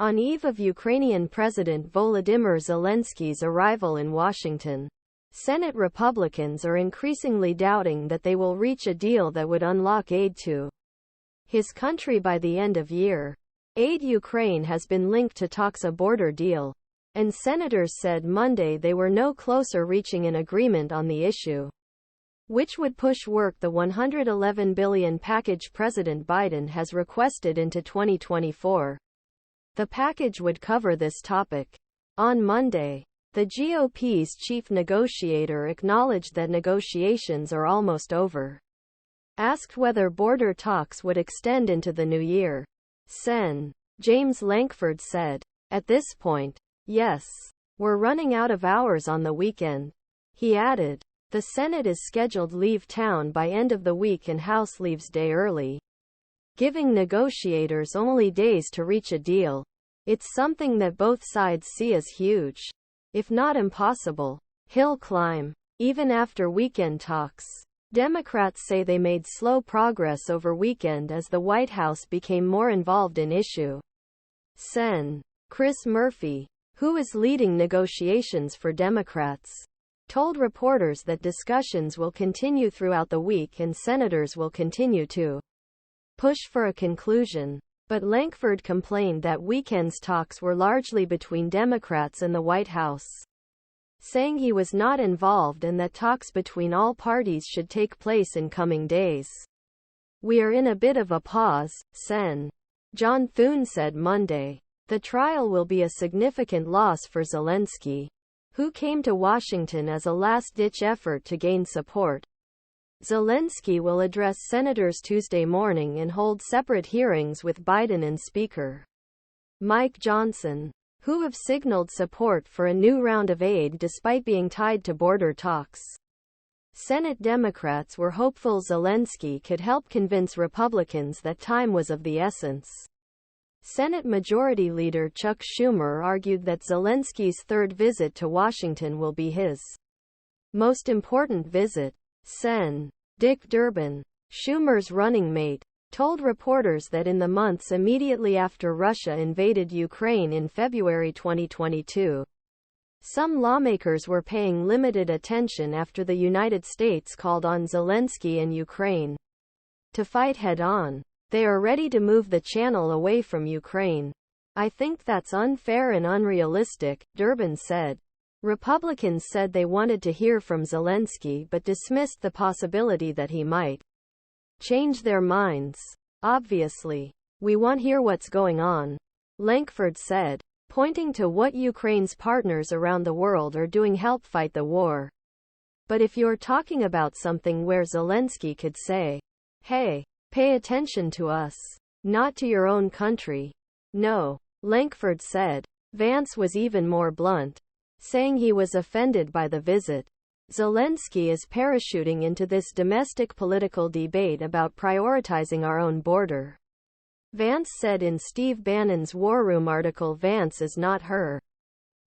On eve of Ukrainian President Volodymyr Zelenskyy's arrival in Washington, Senate Republicans are increasingly doubting that they will reach a deal that would unlock aid to his country by the end of year. Aid Ukraine has been linked to talks a border deal, and senators said Monday they were no closer reaching an agreement on the issue, which would push work the $111 billion package President Biden has requested into 2024. The package would cover this topic. On Monday, the GOP's chief negotiator acknowledged that negotiations are almost over. Asked whether border talks would extend into the new year, Sen. James Lankford said, "At this point, yes. We're running out of hours on the weekend." He added, "The Senate is scheduled leave town by end of the week and House leaves day early, giving negotiators only days to reach a deal. It's something that both sides see as huge, if not impossible, hill climb." Even after weekend talks, Democrats say they made slow progress over weekend as the White House became more involved in issue. Sen. Chris Murphy, who is leading negotiations for Democrats, told reporters that discussions will continue throughout the week and senators will continue to push for a conclusion. But Lankford complained that weekend's talks were largely between Democrats and the White House, saying he was not involved and that talks between all parties should take place in coming days. "We are in a bit of a pause," Sen. John Thune said Monday. The trial will be a significant loss for Zelensky, who came to Washington as a last-ditch effort to gain support. Zelensky will address senators Tuesday morning and hold separate hearings with Biden and Speaker Mike Johnson, who have signaled support for a new round of aid despite being tied to border talks. Senate Democrats were hopeful Zelensky could help convince Republicans that time was of the essence. Senate Majority Leader Chuck Schumer argued that Zelensky's third visit to Washington will be his most important visit. Sen. Dick Durbin, Schumer's running mate, told reporters that in the months immediately after Russia invaded Ukraine in February 2022, some lawmakers were paying limited attention after the United States called on Zelensky and Ukraine to fight head-on. "They are ready to move the channel away from Ukraine. I think that's unfair and unrealistic," Durbin said. Republicans said they wanted to hear from Zelensky but dismissed the possibility that he might change their minds. "Obviously, we want to hear what's going on," Lankford said, pointing to what Ukraine's partners around the world are doing to help fight the war. "But if you're talking about something where Zelensky could say, 'Hey, pay attention to us, not to your own country.' No," Lankford said. Vance was even more blunt, saying he was offended by the visit. "Zelensky is parachuting into this domestic political debate about prioritizing our own border," Vance said in Steve Bannon's War Room article. Vance is not her